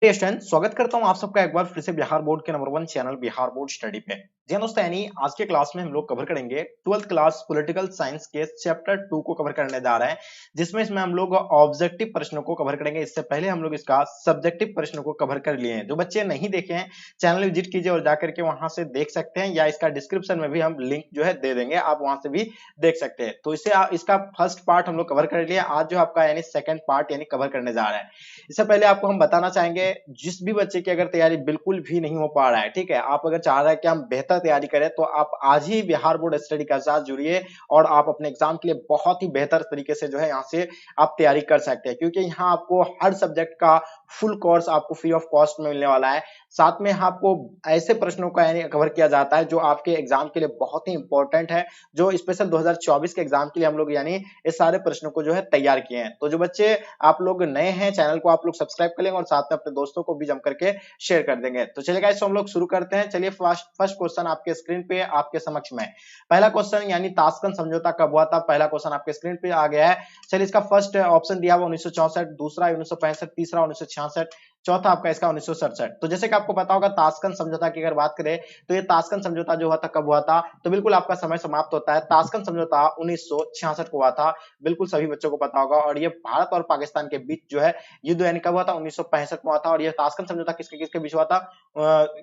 Student स्वागत करता हूं आप सबका एक बार फिर से बिहार बोर्ड के number 1 channel Bihar board study पे। जी हाँ दोस्तों, यानी आज के क्लास में हम लोग कवर करेंगे 12th क्लास पॉलिटिकल साइंस के चैप्टर 2 को कवर करने जा रहे हैं, जिसमें इसमें हम लोग ऑब्जेक्टिव प्रश्नों को कवर करेंगे। इससे पहले हम लोग इसका सब्जेक्टिव प्रश्नों को कवर कर लिए हैं। जो बच्चे नहीं देखे हैं, चैनल विजिट कीजिए और जाकर के वहां से देख सकते हैं, या इसका डिस्क्रिप्शन में भी हम लिंक जो है दे देंगे, आप वहां से भी देख सकते हैं। तो इससे इसका फर्स्ट पार्ट हम लोग कवर कर लिया। आज जो आपका यानी सेकंड पार्ट यानी कवर करने जा रहा है। इससे पहले आपको हम बताना चाहेंगे, जिस भी बच्चे की अगर तैयारी बिल्कुल भी नहीं हो पा रहा है, ठीक है, आप अगर चाह रहे हैं कि हम बेहतर तैयारी करें, तो आप आज ही बिहार बोर्ड स्टडी के साथ जुड़िए और आप अपने एग्जाम के लिए बहुत ही बेहतर तरीके से जो है यहाँ से आप तैयारी कर सकते हैं, क्योंकि यहाँ आपको हर सब्जेक्ट का फुल कोर्स आपको फ्री ऑफ कॉस्ट में मिलने वाला है। साथ में आपको ऐसे प्रश्नों का यानी कवर किया जाता है जो आपके एग्जाम के लिए बहुत ही इंपॉर्टेंट है, जो स्पेशल 2024 के एग्जाम के लिए हम लोग यानी ये सारे प्रश्नों को जो है तैयार किए हैं। तो जो बच्चे आप लोग नए हैं, चैनल को आप लोग सब्सक्राइब कर लेंगे और साथ में अपने दोस्तों को भी जम करके शेयर कर देंगे। तो चलिए गाइस, हम लोग शुरू करते हैं। चलिए फर्स्ट क्वेश्चन आपके स्क्रीन पे आपके समक्ष में पहला क्वेश्चन यानी ताशकंद समझौता कब हुआ था, पहला क्वेश्चन आपके स्क्रीन पे आ गया है। चलिए इसका फर्स्ट ऑप्शन दिया हुआ 1964, दूसरा 1965, तीसरा 1966, चौथा आपका इसका 1967। तो जैसे कि आपको पता होगा, ताशकंद समझौता की अगर बात करें तो ये ताशकंद समझौता जो हुआ था कब हुआ था, तो बिल्कुल आपका समय समाप्त होता है। ताशकंद समझौता 1966 को हुआ था, बिल्कुल सभी बच्चों को पता होगा। और ये भारत और पाकिस्तान के बीच जो है युद्ध यानी कब हुआ था, 1965 में हुआ था। और ये ताशकंद समझौता किसके किसके बीच हुआ था,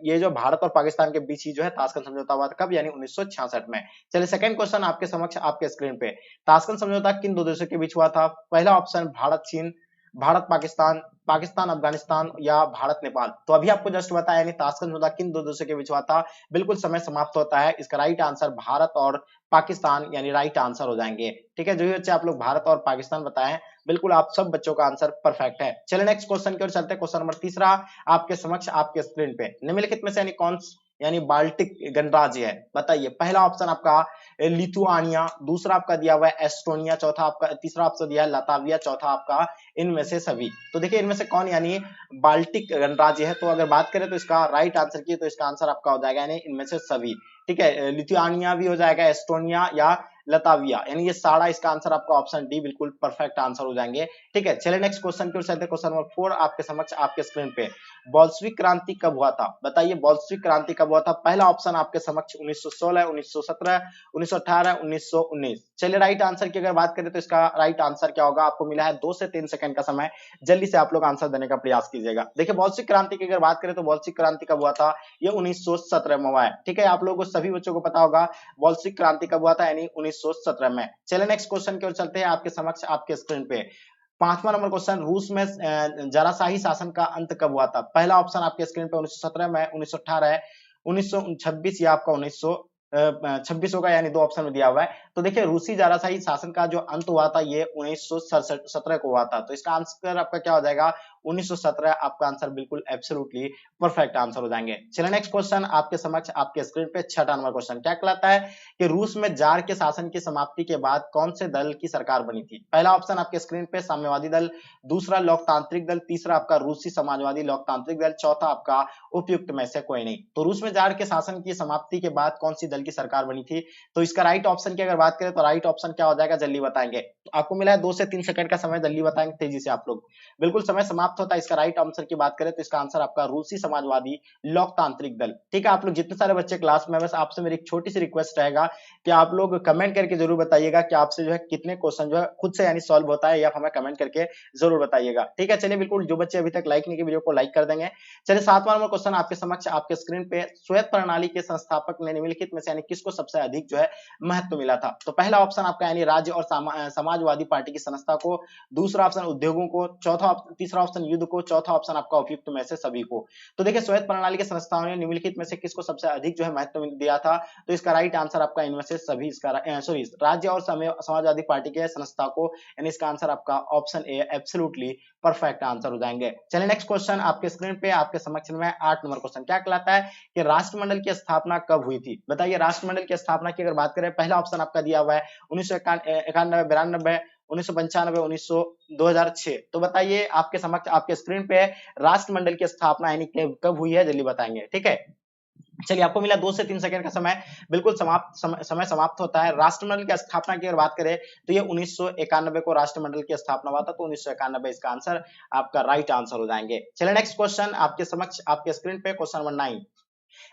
ये जो भारत और पाकिस्तान के बीच ही जो है ताशकंद समझौता हुआ था, कब, यानी 1966 में। चलिए सेकंड क्वेश्चन आपके समक्ष आपके स्क्रीन पे, ताशकंद समझौता किन दो देशों के बीच हुआ था, पहला ऑप्शन भारत चीन, भारत पाकिस्तान, पाकिस्तान अफगानिस्तान, या भारत नेपाल। तो अभी आपको जस्ट बताया यानी ताशकंद समझौता किन दो देशों के बीच हुआ था, बिल्कुल समय समाप्त होता है। इसका राइट आंसर भारत और पाकिस्तान यानी राइट आंसर हो जाएंगे। ठीक है, जो भी बच्चे आप लोग भारत और पाकिस्तान बताएं, बिल्कुल आप सब बच्चों का आंसर परफेक्ट है। चलिए नेक्स्ट क्वेश्चन की ओर चलते हैं। क्वेश्चन नंबर तीसरा आपके समक्ष आपके स्क्रीन पे, निम्नलिखित में से यानी कौन यानी बाल्टिक गणराज्य है, बताइए। पहला ऑप्शन आपका लिथुआनिया, दूसरा आपका दिया हुआ है एस्टोनिया, चौथा आपका तीसरा ऑप्शन दिया है लताविया, चौथा आपका इनमें से सभी। तो देखिए इनमें से कौन यानी बाल्टिक गणराज्य है, तो अगर बात करें तो इसका राइट आंसर की, तो इसका आंसर आपका हो जाएगा यानी इनमें से सभी। ठीक है, लिथुआनिया भी हो जाएगा, एस्टोनिया या लताविया, यानी ये सारा इसका आंसर आपका ऑप्शन डी बिल्कुल परफेक्ट आंसर हो जाएंगे। ठीक है, चलिए नेक्स्ट क्वेश्चन की ओर चलते हैं। क्वेश्चन नंबर 4 आपके समक्ष आपके स्क्रीन पे, बोल्शेविक क्रांति कब हुआ था, बताइए बोल्शेविक क्रांति कब हुआ था। पहला ऑप्शन आपके समक्ष 1916, 1917, 1918, 1919। चलिए राइट आंसर की अगर बात करें तो इसका राइट आंसर क्या होगा, आपको मिला है 2 से 3 सेकंड का समय, जल्दी से आप लोग आंसर देने का प्रयास कीजिएगा। देखिए बोल्शेविक क्रांति की अगर बात करें तो बोल्शेविक क्रांति कब हुआ था, ये 1917 में हुआ है। ठीक है, आप लोगों को सभी बच्चों को पता होगा बोल्शेविक क्रांति कब हुआ था, यानी 1917 में। चलिए नेक्स्ट क्वेश्चन की ओर चलते हैं आपके समक्ष आपके स्क्रीन पे। पांचवा नंबर क्वेश्चन, रूस में जराशाही शासन का अंत कब हुआ था। पहला ऑप्शन आपके स्क्रीन पे 1917 में, 1918 है, 1926 या आपका 1926 होगा, यानी दो ऑप्शन में दिया हुआ है। तो देखिए रूसी जराशाही शासन का जो अंत हुआ था ये 1917 को हुआ था, तो इसका आंसर आपका क्या हो जाएगा, 1917। आपका आंसर बिल्कुल एब्सोल्युटली परफेक्ट आंसर हो जाएंगे। चलिए नेक्स्ट क्वेश्चन आपके समक्ष आपके स्क्रीन पे छठा नंबर क्वेश्चन क्या कहलाता है कि रूस में जार के शासन की समाप्ति के बाद कौन से दल की सरकार बनी थी। पहला ऑप्शन आपके स्क्रीन पे साम्यवादी दल, दूसरा लोकतांत्रिक दल, तीसरा आपका रूसी समाजवादी लोकतांत्रिक दल, चौथा आपका उपयुक्त में से कोई नहीं। तो रूस में जार के शासन की समाप्ति के बाद कौन सी दल की सरकार बनी थी, तो इसका राइट ऑप्शन की अगर बात करें तो राइट ऑप्शन क्या हो जाएगा, जल्दी बताएंगे। तो आपको मिला है 2 से 3 सेकंड का समय, जल्दी बताएंगे तेजी से आप लोग, बिल्कुल समय समाप्त होता है। इसका राइट आंसर की बात करें तो इसका आंसर आपका रूसी समाजवादी लोकतांत्रिक दल। ठीक है, आप लोग जितने सारे बच्चे क्लास में, बस आपसे मेरी एक छोटी सी रिक्वेस्ट रहेगा कि आप लोग कमेंट करके जरूर बताइएगा कि आपसे जो है कितने क्वेश्चन जो है खुद से यानी सॉल्व होता है, या हमें कमेंट करके जरूर बताइएगा। ठीक है, चलिए बिल्कुल जो बच्चे अभी तक लाइक नहीं किए वीडियो को लाइक कर देंगे। चलिए सातवां नंबर क्वेश्चन आपके समक्ष आपके स्क्रीन पे, श्वेत प्रणाली के संस्थापक ने निम्नलिखित में से यानी किसको सबसे अधिक जो है महत्व मिला था। तो पहला ऑप्शन आपका यानी राज्य और समाजवादी पार्टी की संस्था को, दूसरा ऑप्शन उद्योगों को, तीसरा ऑप्शन युद्ध को, चौथा ऑप्शन आपका उपयुक्त में से सभी को। तो देखिए श्वेत प्रणाली के संस्थाओं ने निम्नलिखित में से किसको सबसे अधिक जो है महत्व दिया था, तो इसका राइट आंसर आपका इनमें से सभी, इसका सॉरी राज्य और समाजवादी पार्टी के संस्था को, यानी इसका आंसर आपका option A absolutely perfect answer हो जाएंगे। चलिए नेक्स्ट क्वेश्चन आपके स्क्रीन पे आपके समक्ष में 8 नंबर क्वेश्चन क्या कहलाता है कि राष्ट्रमंडल की स्थापना कब हुई थी, बताइए। राष्ट्रमंडल की स्थापना की अगर बात करें, पहला ऑप्शन आपका दिया हुआ है 1991, 92, 1995, 2006। तो बताइए आपके समक्ष आपके स्क्रीन पे राष्ट्रमंडल की स्थापना यानी कब हुई है, जल्दी बताएंगे। ठीक है, चलिए, आपको मिला 2 से 3 सेकंड का समय, बिल्कुल समय समाप्त होता है। राष्ट्रमंडल की स्थापना की अगर बात करें तो ये 1991 को राष्ट्रमंडल की स्थापना हुआ था, तो 1991 इसका आंसर आपका राइट आंसर हो जाएंगे। चलिए नेक्स्ट क्वेश्चन आपके समक्ष आपके स्क्रीन पे क्वेश्चन नंबर 9,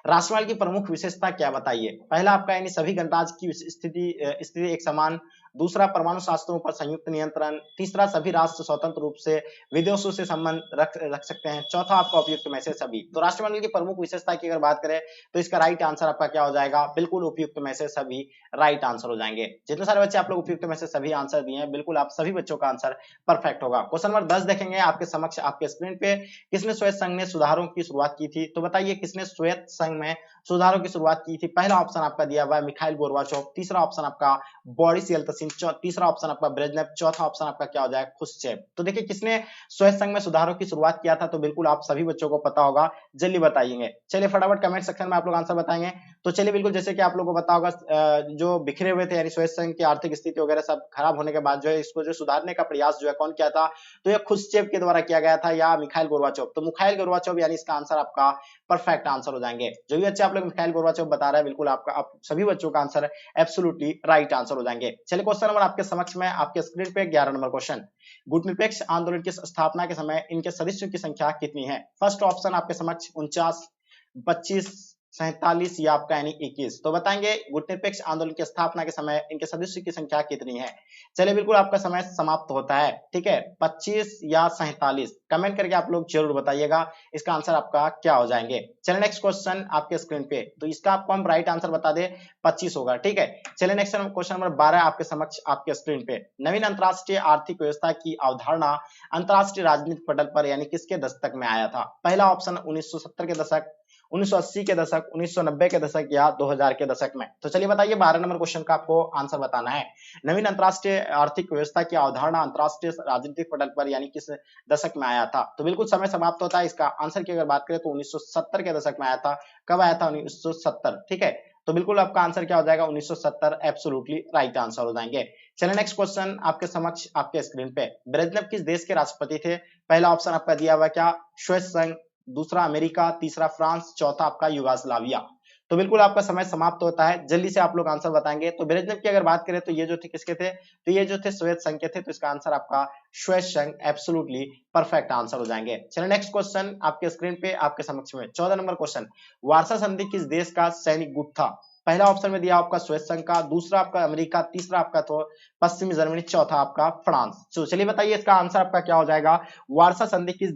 राष्ट्रमंडल की प्रमुख विशेषता क्या बताइए। पहला आपका यानी सभी गणराज्य की स्थिति एक समान, दूसरा परमाणु शास्त्रों पर संयुक्त नियंत्रण, तीसरा सभी राष्ट्र स्वतंत्र रूप से विदेशों से संबंध रख सकते हैं, चौथा आपका उपयुक्त में से सभी। तो राष्ट्रमंडल की प्रमुख विशेषता की अगर बात करें तो इसका राइट आंसर आपका क्या हो जाएगा, बिल्कुल उपयुक्त में से सभी राइट आंसर हो जाएंगे। जितने सारे बच्चे आप लोग उपयुक्त में से सभी आंसर दिए हैं, बिल्कुल आप सभी बच्चों का आंसर परफेक्ट होगा। क्वेश्चन नंबर 10 देखेंगे आपके समक्ष आपके स्क्रीन पे, किसने श्वेत संघ में सुधारों की शुरुआत की थी। तो बताइए किसने श्वेत संघ में सुधारों की शुरुआत की थी। पहला ऑप्शन आपका दिया हुआ है मिखाइल गोर्बाचोव, तीसरा ऑप्शन आपका बोरिस येल्त्सिन, तीसरा ऑप्शन आपका ब्रेजनेव, चौथा ऑप्शन आपका क्या हो जाएगा, खुश्चेव। तो देखिए किसने श्वेत संघ में सुधारों की शुरुआत किया था, तो बिल्कुल आप सभी बच्चों को पता होगा, जल्दी बताइए। चलिए फटाफट कमेंट सेक्शन में आप लोग आंसर बताएंगे। तो चलिए बिल्कुल जैसे कि आप लोगों को पता होगा, जो बिखरे हुए थे यानी श्वेत संघ की आर्थिक स्थिति वगैरह सब खराब होने के बाद जो है इसको जो सुधारने का प्रयास जो है कौन किया था, तो यह खुश्चेव के द्वारा किया गया था या मिखाइल गोर्बाचोव। तो मिखाइल गोर्बाचोव यानी इसका आंसर आपका परफेक्ट आंसर हो जाएंगे। जो भी बच्चे आप लोग मिखाइल गोर्बाचोव बता रहा है, बिल्कुल आपका आप सभी बच्चों का आंसर एब्सोल्युटली राइट आंसर हो जाएंगे। चलिए क्वेश्चन नंबर आपके समक्ष में आपके स्क्रीन पे 11 नंबर क्वेश्चन, गुटनिरपेक्ष आंदोलन की स्थापना के समय इनके सदस्यों की संख्या कितनी है। फर्स्ट ऑप्शन आपके समक्ष 49, 25, 47 या आपका यानी 21। तो बताएंगे गुटनिरपेक्ष आंदोलन की स्थापना के समय इनके सदस्यों की संख्या कितनी है। चलिए बिल्कुल आपका समय समाप्त होता है, ठीक है, 25 या 47, कमेंट करके आप लोग जरूर बताइएगा इसका आंसर आपका क्या हो जाएंगे। चलिए नेक्स्ट क्वेश्चन आपके स्क्रीन पे, तो इसका आपको हम राइट आंसर बता दे 25 होगा, ठीक है। चलिए नेक्स्ट क्वेश्चन नंबर 12 आपके समक्ष आपके स्क्रीन पे, नवीन अंतरराष्ट्रीय आर्थिक व्यवस्था की अवधारणा अंतरराष्ट्रीय राजनीतिक पटल पर यानी किसके दस्तक में आया था। पहला ऑप्शन 1970 के दशक, 1980 के दशक, 1990 के दशक या 2000 के दशक में। तो चलिए बताइए 12 नंबर क्वेश्चन का आपको आंसर बताना है। नवीन अंतरराष्ट्रीय आर्थिक व्यवस्था की अवधारणा अंतरराष्ट्रीय राजनीतिक पटल पर यानी किस दशक में आया था। तो बिल्कुल समय समाप्त होता है। इसका आंसर की अगर बात करें तो 1970 के दशक में आया था। कब आया था, 1970, ठीक है। तो बिल्कुल आपका आंसर क्या हो जाएगा, 1970 एब्सोल्युटली राइट आंसर हो जाएंगे। चलिए नेक्स्ट क्वेश्चन आपके समक्ष आपके स्क्रीन पे, ब्रेजनेव किस देश के राष्ट्रपति थे। पहला ऑप्शन आपका दिया हुआ क्या, श्वेत संघ, दूसरा अमेरिका, तीसरा फ्रांस, चौथा आपका युगोस्लाविया। तो बिल्कुल आपका समय समाप्त होता है, जल्दी से आप लोग आंसर बताएंगे। तो ब्रेजनेव की अगर बात करें तो ये जो थे किसके थे, तो ये जो थे श्वेत संघ के थे, तो इसका आंसर आपका श्वेत संघ एब्सोल्युटली परफेक्ट आंसर हो जाएंगे। चलिए नेक्स्ट क्वेश्चन आपके स्क्रीन पे आपके समक्ष में 14 नंबर क्वेश्चन, वार्सा संधि किस देश का सैनिक गुट था। पहला ऑप्शन में दिया आपका श्वेत संघ का, दूसरा आपका अमेरिका, तीसरा आपका तो पश्चिमी जर्मनी, चौथा आपका फ्रांस। तो चलिए बताइए इसका आंसर आपका क्या हो जाएगा, वार्सा संधि किस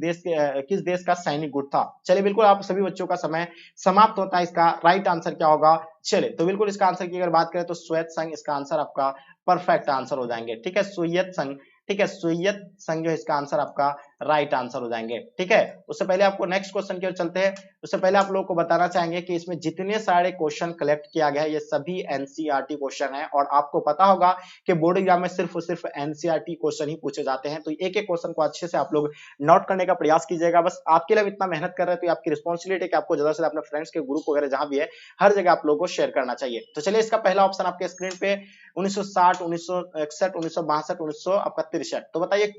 देश का सैनिक गुट था। चलिए बिल्कुल आप सभी बच्चों का समय समाप्त होता है, इसका राइट आंसर क्या होगा। चलिए तो बिल्कुल इसका आंसर की अगर बात करें तो श्वेत संघ इसका आंसर आपका परफेक्ट आंसर हो जाएंगे, ठीक है, सोवियत संघ, ठीक है, सोवियत संघ जो इसका आंसर आपका राइट आंसर हो जाएंगे, ठीक है। उससे पहले आपको नेक्स्ट क्वेश्चन की ओर चलते हैं, उससे पहले आप लोगों को बताना चाहेंगे कि इसमें जितने सारे क्वेश्चन कलेक्ट किया गया है ये सभी एनसीईआरटी क्वेश्चन है, और आपको पता होगा कि बोर्ड एग्जाम में सिर्फ और सिर्फ एनसीईआरटी क्वेश्चन ही पूछे जाते हैं। तो एक एक क्वेश्चन को अच्छे से आप लोग नोट करने का प्रयास कीजिएगा। बस आपके लिए इतना मेहनत कर रहे हैं तो आपकी रिस्पॉन्सिबिलिटी है कि आपको ज्यादा से ज्यादा अपने फ्रेंड्स के ग्रुप वगैरह जहां भी है हर जगह आप लोगों को शेयर करना चाहिए। तो चलिए इसका पहला ऑप्शन आपके स्क्रीन पे 1960, 1961, 1962, 1963। तो बताइए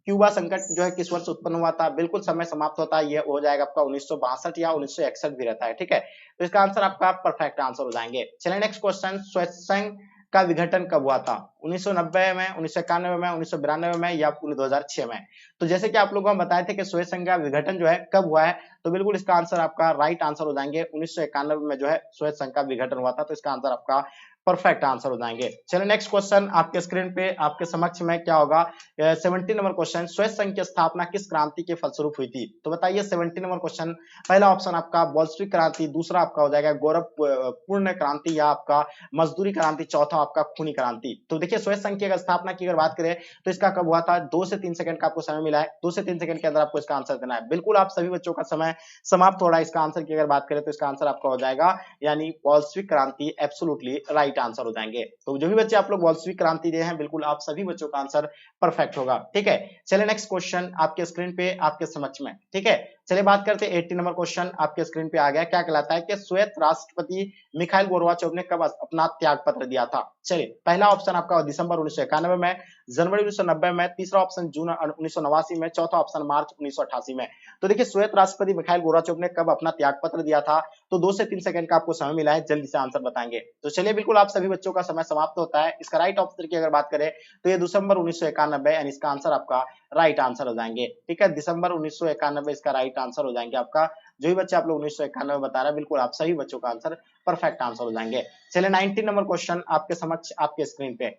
क्यूबा संकट जो है किस वर्ष उत्पन्न हुआ था। बिल्कुल समय समाप्त होता है, ये हो जाएगा आपका 1962 या 1961 भी रहता है, ठीक है। तो इसका आंसर आपका परफेक्ट आंसर हो जाएंगे। चलिए नेक्स्ट क्वेश्चन, श्वेत संघ का विघटन कब हुआ था, 1990 में, 1991 में, 1992 में या 2006 में। तो जैसे कि आप लोगों को बताए थे कि श्वेत संघ का विघटन जो है कब हुआ है, तो बिल्कुल इसका आंसर आपका राइट आंसर हो जाएंगे 1991 में जो है श्वेत संघ का विघटन हुआ था। तो इसका आंसर आपका परफेक्ट आंसर हो जाएंगे। चलिए नेक्स्ट क्वेश्चन आपके स्क्रीन पे आपके समक्ष में क्या होगा, 70 नंबर क्वेश्चन, श्वेत संघ की स्थापना किस क्रांति के फलस्वरूप हुई थी। तो बताइए 70 नंबर क्वेश्चन, पहला ऑप्शन आपका बोल्शेविक क्रांति, दूसरा आपका हो जाएगा गौरवपूर्ण क्रांति या आपका मजदूरी क्रांति, चौथा आपका खूनी क्रांति। तो देखिए श्वेत संघ की स्थापना की अगर बात करें तो इसका कब हुआ था, 2 से 3 सेकंड का आपको समय मिला है, 2 से 3 सेकंड के अंदर आपको इसका आंसर देना है। बिल्कुल आप सभी बच्चों का समय समाप्त हो रहा है। इसका आंसर की अगर बात करें तो इसका आंसर आपका हो जाएगा यानी बोल्शेविक क्रांति एब्सोल्युटली राइट आंसर हो जाएंगे। तो जो भी बच्चे आप लोग बोल्शेविक क्रांति दिए हैं बिल्कुल आप सभी बच्चों का आंसर परफेक्ट होगा, ठीक है। चलिए नेक्स्ट क्वेश्चन आपके स्क्रीन पे आपके समक्ष में, ठीक है। चलिए बात करते हैं 80 नंबर क्वेश्चन आपके स्क्रीन पे आ गया। क्या कहलाता है कि श्वेत राष्ट्रपति मिखाइल गोर्बाचोव ने कब अपना त्याग पत्र दिया था? चलिए पहला ऑप्शन आपका दिसंबर 1991 में, जनवरी 1990 में, तीसरा ऑप्शन जून 1989 में, चौथा ऑप्शन मार्च 1988 में। तो देखिए श्वेत राष्ट्रपति मिखाइल गोर्बाचोव ने कब अपना त्याग पत्र दिया था? तो 2 से 3 सेकंड का आपको समय मिला है, जल्दी से आंसर बताएंगे। तो चलिए बिल्कुल आप सभी बच्चों का समय समाप्त होता है। इसका राइट आंसर की अगर बात करें तो ये दिसंबर 1991 यानी इसका आंसर आपका राइट आंसर हो जाएंगे। ठीक है, दिसंबर 1991 इसका राइट आंसर हो जाएंगे आपका। जो भी बच्चे आप लोग 1991 बता रहे हैं, बिल्कुल आप सभी बच्चों का आंसर परफेक्ट आंसर हो जाएंगे। चलिए 19 नंबर क्वेश्चन आपके समक्ष आपके स्क्रीन पे।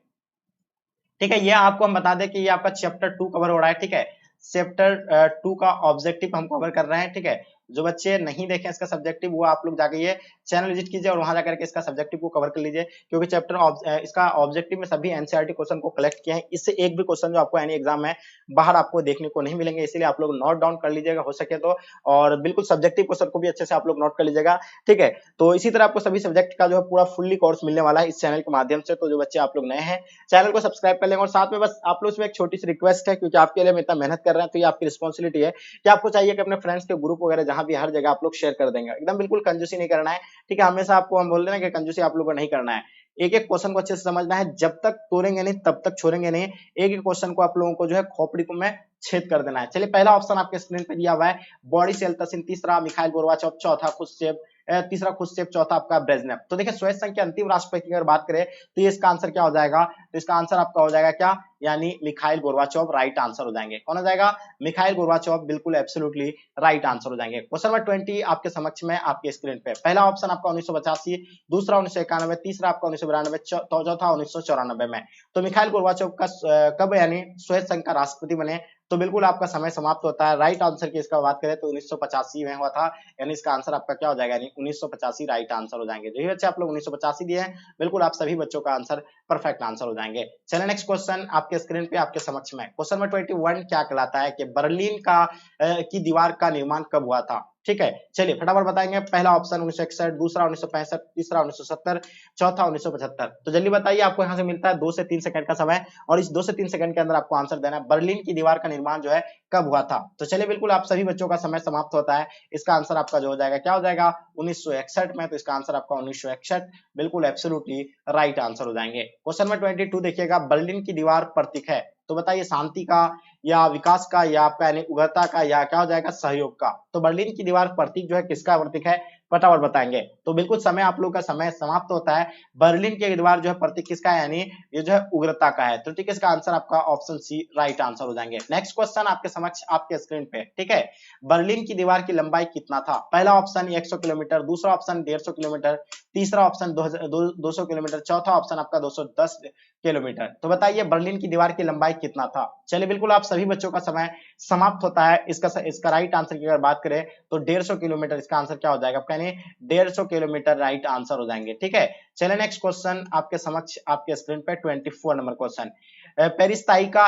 ठीक है, ये आपको हम बता दें कि ये आपका चैप्टर 2 कवर हो रहा है। ठीक है, चैप्टर 2 का ऑब्जेक्टिव हम कवर कर रहे हैं। ठीक है, जो बच्चे नहीं देखे इसका सब्जेक्टिव वो आप लोग जाके ये चैनल विजिट कीजिए और वहां जाकर के इसका सब्जेक्टिव को कवर कर लीजिए, क्योंकि इसका ऑब्जेक्टिव में सभी एनसीईआरटी क्वेश्चन को कलेक्ट किए हैं। इससे एक भी क्वेश्चन जो आपको यानी एग्जाम में बाहर आपको देखने को नहीं मिलेंगे, इसलिए आप लोग नोट डाउन कर लीजिएगा हो सके तो, और बिल्कुल सब्जेक्टिव क्वेश्चन को भी अच्छे से आप लोग नोट कर लीजिएगा। ठीक है, तो इसी तरह आपको सभी सब्जेक्ट का जो है पूरा फुल्ली कोर्स मिलने वाला है इस चैनल के माध्यम से। तो जो बच्चे आप लोग नए हैं चैनल को सब्सक्राइब कर लेंगे, और साथ में बस आप लोग से एक छोटी सी रिक्वेस्ट है, क्योंकि आपके लिए हम इतना मेहनत कर रहे हैं तो ये आपकी रिस्पॉन्सिबिलिटी है कि आपको चाहिए कि अपने फ्रेंड्स के ग्रुप वगैरह जहां भी हर जगह आप लोग शेयर कर देंगे। एकदम बिल्कुल कंजूसी नहीं करना है। ठीक है, हमेशा आपको हम बोल रहे हैं कि कंजूसी आप लोगों को नहीं करना है। एक एक क्वेश्चन को अच्छे से समझना है, जब तक तोड़ेंगे नहीं तब तक छोड़ेंगे नहीं। एक एक क्वेश्चन को आप लोगों को जो है खोपड़ी को में छेद कर देना है। चलिए पहला ऑप्शन आपके स्क्रीन पे दिया हुआ है बोरिस येल्त्सिन, तीसरा मिखाइल गोर्बाचोव, चौथा खुश्चेव, तीसरा खुश्चेव, चौथा आपका ब्रेजनेव। तो देखिए सोवियत संघ के अंतिम राष्ट्रपति की अगर बात करें तो ये इसका आंसर क्या हो जाएगा? तो इसका आंसर आपका हो जाएगा क्या? यानी मिखाइल गोर्बाचोव राइट आंसर हो जाएंगे। कौन हो जाएगा? मिखाइल गोर्बाचोव, बिल्कुल एब्सोल्युटली राइट आंसर हो जाएंगे। क्वेश्चन नंबर 20 आपके समक्ष में आपके स्क्रीन पे। पहला ऑप्शन आपका 1985, दूसरा 1991, तीसरा आपका 1992, चौथा 1994 में। तो मिखाइल गोर्बाचोव का कब यानी सोवियत संघ का राष्ट्रपति बने? तो बिल्कुल आपका समय समाप्त होता है। राइट आंसर की इसका बात करें तो 1985 में हुआ था, यानी इसका आंसर आपका क्या हो जाएगा? यानी 1985 राइट आंसर हो जाएंगे। जो बच्चे आप लोग 1985 दिए हैं, बिल्कुल आप सभी बच्चों का आंसर परफेक्ट आंसर हो जाएंगे। चलिए नेक्स्ट क्वेश्चन आपके स्क्रीन पे आपके समक्ष में। क्वेश्चन नंबर 21 क्या कहलाता है कि बर्लिन की दीवार का निर्माण कब हुआ था? ठीक है, चलिए फटाफट बताएंगे। पहला ऑप्शन 1961, दूसरा 1965, तीसरा 1970, चौथा 1975। तो जल्दी बताइए, आपको यहाँ से मिलता है 2 से 3 सेकंड का समय, और इस 2 से 3 सेकंड के अंदर आपको आंसर देना है बर्लिन की दीवार का निर्माण जो है कब हुआ था। तो चलिए बिल्कुल आप सभी बच्चों का समय समाप्त होता है। इसका आंसर आपका जो हो जाएगा क्या हो जाएगा? 1961 में। तो इसका आंसर आपका 1961 बिल्कुल एब्सोल्युटली राइट आंसर हो जाएंगे। क्वेश्चन नंबर 22 देखिएगा, बर्लिन की दीवार प्रतीक है, तो बताइए शांति का या विकास का या आपका यानी उग्रता का या क्या हो जाएगा? सहयोग का। तो बर्लिन की दीवार प्रतीक जो है किसका प्रतीक है? फटाफट बताएंगे। तो बिल्कुल समय आप लोग का समय समाप्त होता है। बर्लिन की दीवार जो है प्रतीक किसका है? यानी ये जो है उग्रता का है। तो ठीक है, इसका आंसर आपका ऑप्शन सी राइट आंसर हो जाएंगे। नेक्स्ट क्वेश्चन आपके समक्ष आपके स्क्रीन पे। ठीक है, बर्लिन की दीवार की लंबाई कितना था? पहला ऑप्शन 100 किलोमीटर, दूसरा ऑप्शन 150 किलोमीटर, तीसरा ऑप्शन 200 किलोमीटर, चौथा ऑप्शन आपका 210 किलोमीटर। तो बताइए बर्लिन की दीवार की लंबाई कितना था? चलिए बिल्कुल आप सभी बच्चों का समय समाप्त होता है। इसका राइट आंसर की अगर बात करें तो 150 किलोमीटर इसका आंसर क्या हो जाएगा? यानी 150 किलोमीटर राइट आंसर हो जाएंगे। ठीक है, चलिए नेक्स्ट क्वेश्चन आपके समक्ष आपके स्क्रीन पे 24 नंबर क्वेश्चन। पेरिस्ताइका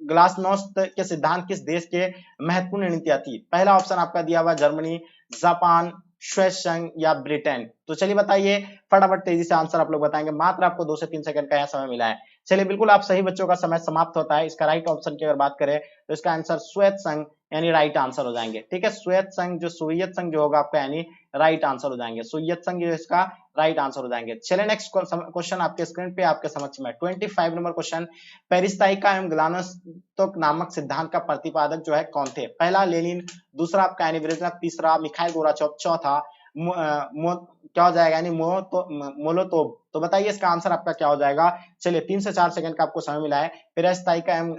ग्लासनोस्त के सिद्धांत किस देश के महत्वपूर्ण नीतियां थी? पहला ऑप्शन आपका दिया हुआ जर्मनी, जापान, स्विस संघ या ब्रिटेन। तो चलिए बताइए फटाफट तेजी से आंसर आप लोग बताएंगे। मात्र आपको 2 से 3 सेकंड का यहाँ समय मिला है। चलिए बिल्कुल आप सही बच्चों का समय समाप्त होता है। इसका राइट ऑप्शन की अगर बात करें तो इसका आंसर श्वेत संघ यानी राइट आंसर हो जाएंगे। ठीक है, श्वेत संघ जो सोवियत संघ जो होगा आपका यानी राइट आंसर हो जाएंगे। सोवियत संघ जो इसका राइट आंसर हो जाएंगे। चलिए नेक्स्ट क्वेश्चन आपके स्क्रीन पे आपके समक्ष में 25 नंबर क्वेश्चन। पेरिस्ताइका एवं ग्लासनोस्त नामक सिद्धांत का प्रतिपादक जो है कौन थे? पहला लेनिन, दूसरा आपका यानी ब्रेजनेव, तीसरा मिखाइल गोर्बाचोव, चौथा क्या हो जाएगा? यानी मोलोतोव। तो बताइए इसका आंसर आपका क्या हो जाएगा? चलिए 3 से 4 सेकंड का आपको समय मिला है। पेरिस्ताइका एवं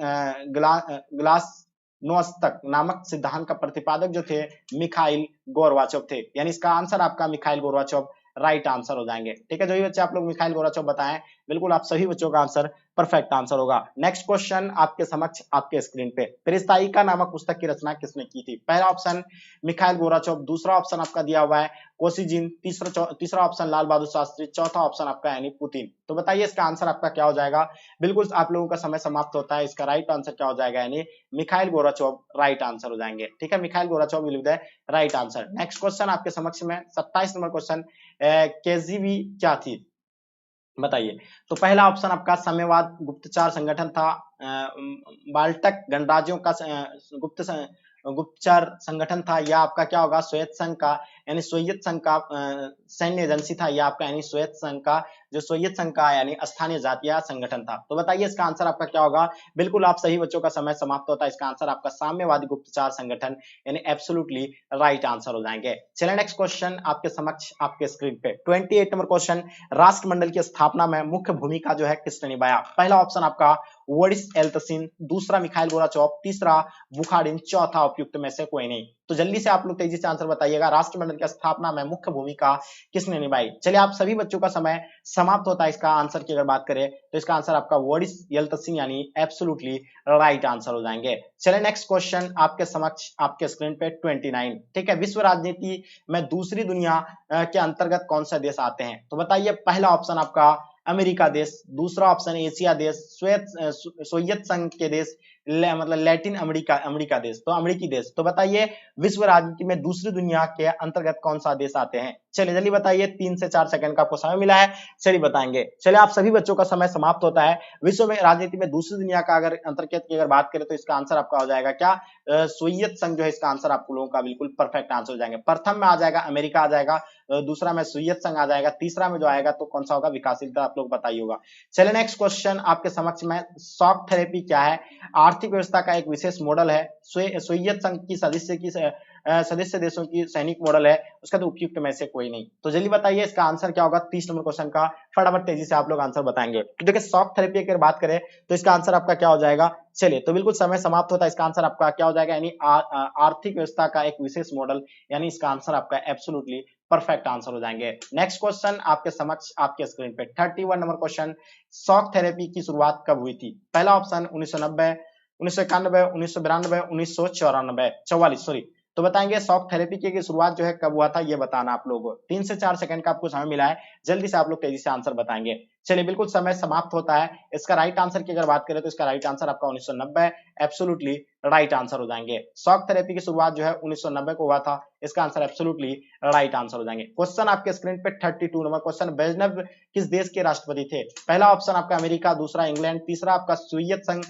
ग्लासनोस्त नामक सिद्धांत का प्रतिपादक जो थे मिखाइल गोर्बाचोव थे, यानी इसका आंसर आपका मिखाइल गोर्बाचोव राइट आंसर हो जाएंगे। ठीक है, जो भी बच्चे आप लोग मिखाइल गोर्बाचोव बताएं, बिल्कुल आप सभी बच्चों का आंसर परफेक्ट आंसर होगा। नेक्स्ट क्वेश्चन आपके समक्ष आपके स्क्रीन पे। पेरिस्ताइका नामक पुस्तक की रचना किसने की थी? पहला ऑप्शन मिखाइल गोर्बाचोव, दूसरा ऑप्शन आपका दिया हुआ है कोसिजिन, तीसरा ऑप्शन लाल बहादुर शास्त्री, चौथा ऑप्शन आपका यानी पुतिन। तो बताइए इसका आंसर आपका क्या हो जाएगा? बिल्कुल आप लोगों का समय समाप्त होता है। इसका राइट आंसर क्या हो जाएगा? यानी मिखाइल गोर्बाचोव राइट आंसर हो जाएंगे। ठीक है, Mikhail Gorbachev will be the right answer. Next question आपके समक्ष में 27 नंबर क्वेश्चन। केजीबी क्या थी? बताइए। तो पहला ऑप्शन आपका साम्यवाद गुप्तचर संगठन था। बाल्टक गणराज्यों का गुप्त गुप्तचर संगठन था, या आपका क्या होगा सोवियत संघ का यानी सोवियत संघ का सैन्य एजेंसी था, या आपका यानी सोवियत संघ का जो सोवियत संघ का यानी स्थानीय जातीय संगठन था। तो बताइए इसका आंसर आपका क्या होगा। बिल्कुल आप सही बच्चों का समय समाप्त होता है। इसका आंसर आपका साम्यवादी गुप्तचर संगठन यानी एब्सोल्युटली राइट आंसर हो जाएंगे। चलिए नेक्स्ट क्वेश्चन आपके समक्ष आपके स्क्रीन पे 28 नंबर क्वेश्चन, राष्ट्रमंडल की स्थापना में मुख्य भूमिका जो है किसने निभाया। पहला ऑप्शन आपका बोरिस येल्त्सिन, दूसरा मिखाइल गोर्बाचोव, तीसरा बुखारिन, चौथा उपयुक्त में से कोई नहीं। तो जल्दी से आप लोग तेजी से आंसर बताइएगा, राष्ट्रमंडल की स्थापना में मुख्य भूमिका किसने निभाई। चलिए आप सभी बच्चों का समय समाप्त होता है। इसका आंसर की अगर बात करें तो इसका आंसर आपका बोरिस येल्त्सिन यानी एब्सोल्युटली राइट आंसर हो जाएंगे। चलिए नेक्स्ट क्वेश्चन आपके समक्ष आपके स्क्रीन पे 29, ठीक है। विश्व राजनीति में दूसरी दुनिया के अंतर्गत कौन से देश आते हैं। तो बताइए पहला ऑप्शन आपका अमेरिका देश, दूसरा ऑप्शन एशिया देश, सोवियत संघ के देश, मतलब लैटिन अमेरिका अमेरिका देश, तो अमेरिकी देश। तो बताइए विश्व राजनीति में दूसरी दुनिया के अंतर्गत कौन सा देश आते हैं। चलिए जल्दी बताइए, 3 से 4 सेकंड का आपको समय मिला है, चलिए बताएंगे। चलिए आप सभी बच्चों का समय समाप्त होता है। विश्व में राजनीति में दूसरी दुनिया का अगर अंतर्गत की अगर बात करें तो इसका आंसर आपका हो जाएगा क्या, सोवियत संघ जो है इसका आंसर आप लोगों का बिल्कुल परफेक्ट आंसर हो जाएंगे। प्रथम में आ जाएगा अमेरिका आ जाएगा, दूसरा में सोवियत संघ आ जाएगा, तीसरा में जो आएगा तो कौन सा होगा, विकासशील आप लोग बताइए होगा। चलिए नेक्स्ट क्वेश्चन आपके समक्ष में, शॉक थेरेपी क्या है। आर्थिक व्यवस्था का एक विशेष मॉडल है, सोवियत संघ की सदस्य देशों की सैनिक मॉडल है, उसका तो उपयुक्त में से कोई नहीं। तो जल्दी बताइए इसका आंसर क्या होगा 30 नंबर क्वेश्चन का, फटाफट तेजी से आप लोग आंसर बताएंगे। तो देखिए शॉक थेरेपी की बात करें तो इसका आंसर आपका क्या हो जाएगा। चलिए तो बिल्कुल समय समाप्त होता है। इसका आंसर आपका क्या हो जाएगा, यानी आर्थिक व्यवस्था का एक विशेष मॉडल, यानी इसका आंसर आपका एब्सोल्युटली परफेक्ट आंसर हो जाएंगे। नेक्स्ट क्वेश्चन आपके समक्ष आपके स्क्रीन पे 31 नंबर क्वेश्चन, शॉक थेरेपी की शुरुआत कब हुई थी। पहला ऑप्शन 1990, 1991, 1992, 1944 सॉरी। तो बताएंगे शॉक थेरेपी की शुरुआत जो है कब हुआ था, ये बताना आप लोगों को। 3 से 4 सेकंड का आपको समय मिला है, जल्दी से आप लोग तेजी से आंसर बताएंगे। चलिए बिल्कुल समय समाप्त होता है। इसका राइट आंसर की अगर बात करें तो इसका राइट आंसर आपका 1990 एब्सोल्युटली राइट आंसर हो जाएंगे। शॉक थेरेपी की शुरुआत जो है 1990 को हुआ था, इसका आंसर एब्सोल्युटली राइट आंसर हो जाएंगे। क्वेश्चन आपके स्क्रीन पे 32 नंबर क्वेश्चन, ब्रेजनेव किस देश के राष्ट्रपति थे। पहला ऑप्शन आपका अमेरिका, दूसरा इंग्लैंड, तीसरा आपका सोवियत संघ,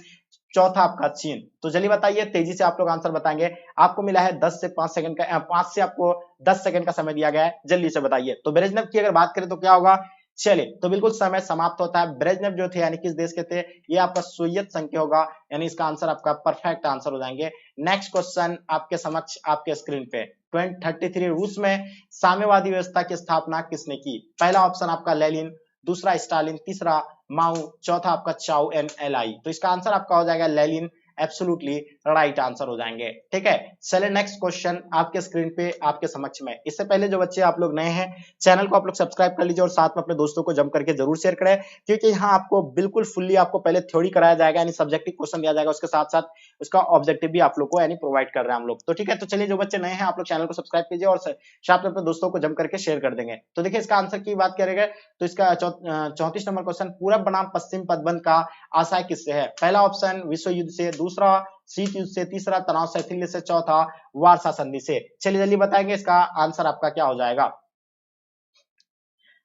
चौथा आपका चीन। तो जल्दी बताइए, तेजी से आप लोग आंसर बताएंगे। आपको मिला है 10 से 5 सेकंड का, 5 से आपको 10 सेकंड का समय दिया गया है, जल्दी से बताइए। तो ब्रेजनेव की अगर बात करें तो क्या होगा। चलिए तो बिल्कुल समय समाप्त होता है। ब्रेजनेव जो थे यानी किस देश के थे, ये आपका सोवियत संघ के होगा, यानी इसका आंसर आपका परफेक्ट आंसर हो जाएंगे। नेक्स्ट क्वेश्चन आपके समक्ष आपके स्क्रीन पे 33, रूस में साम्यवादी व्यवस्था की स्थापना किसने की। पहला ऑप्शन आपका लेनिन, दूसरा स्टालिन, तीसरा माओ, चौथा आपका चाउ एन एल आई। तो इसका आंसर आपका हो जाएगा लेनिन, एब्सोल्युटली राइट आंसर हो जाएंगे। ठीक है, चलिए नेक्स्ट क्वेश्चन आपके स्क्रीन पे आपके समक्ष में। इससे पहले जो बच्चे आप लोग नए हैं, चैनल को आप लोग सब्सक्राइब कर लीजिए और साथ में अपने दोस्तों को जम करके जरूर शेयर करें, क्योंकि यहाँ आपको बिल्कुल फुल्ली आपको पहले थ्योरी कराया जाएगा, यानी सब्जेक्टिव क्वेश्चन दिया जाएगा, उसके साथ साथ उसका ऑब्जेक्टिव भी आप लोग को यानी प्रोवाइड कर रहे हैं हम लोग। तो ठीक है, तो चलिए जो बच्चे नए हैं आप लोग चैनल को सब्सक्राइब कीजिए और साथ में अपने दोस्तों को जम करके शेयर कर देंगे। तो देखिए इसका आंसर की बात करेंगे तो इसका 34 नंबर क्वेश्चन, पूरब बनाम पश्चिम तटबंध का आशय किससे है। पहला ऑप्शन विश्व युद्ध से, दूसरा शीत युद्ध से, तीसरा तनाव शैथिल्य से, चौथा वार्सा संधि से। चलिए जल्दी बताएंगे इसका आंसर आपका क्या हो जाएगा।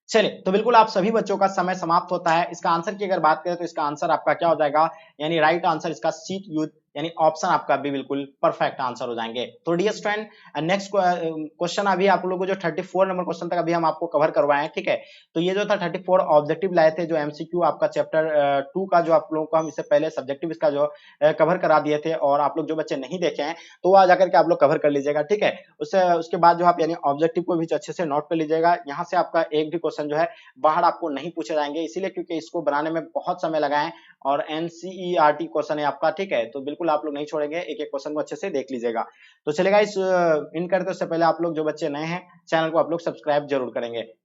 चलिए तो बिल्कुल आप सभी बच्चों का समय समाप्त होता है। इसका आंसर की अगर बात करें तो इसका आंसर आपका क्या हो जाएगा, यानी राइट आंसर इसका शीत युद्ध, यानी ऑप्शन आपका भी बिल्कुल परफेक्ट आंसर हो जाएंगे। तो डियर स्टूडेंट, नेक्स्ट क्वेश्चन अभी आप लोगों को जो 34 नंबर क्वेश्चन तक अभी हम आपको कवर करवाए हैं, ठीक है। तो ये जो था 34 ऑब्जेक्टिव लाए थे, जो एमसीक्यू आपका चैप्टर 2 का, जो आप लोगों को हम इससे पहले सब्जेक्टिव इसका जो कवर करा दिए थे, और आप लोग जो बच्चे नहीं देखे हैं तो वहां जाकर के आप लोग कवर कर लीजिएगा, ठीक है। उसके बाद जो आप यानी ऑब्जेक्टिव को भी अच्छे से नोट कर लीजिएगा। यहाँ से आपका एक भी क्वेश्चन जो है बाहर आपको नहीं पूछे जाएंगे, इसीलिए क्योंकि इसको बनाने में बहुत समय लगा है और एनसीईआरटी क्वेश्चन है आपका, ठीक है। तो बिल्कुल आप लोग नहीं छोड़ेंगे, एक एक क्वेश्चन को अच्छे से देख लीजिएगा। तो चलेगा इस इन करते उससे पहले आप लोग जो बच्चे नए हैं चैनल को आप लोग सब्सक्राइब जरूर करेंगे।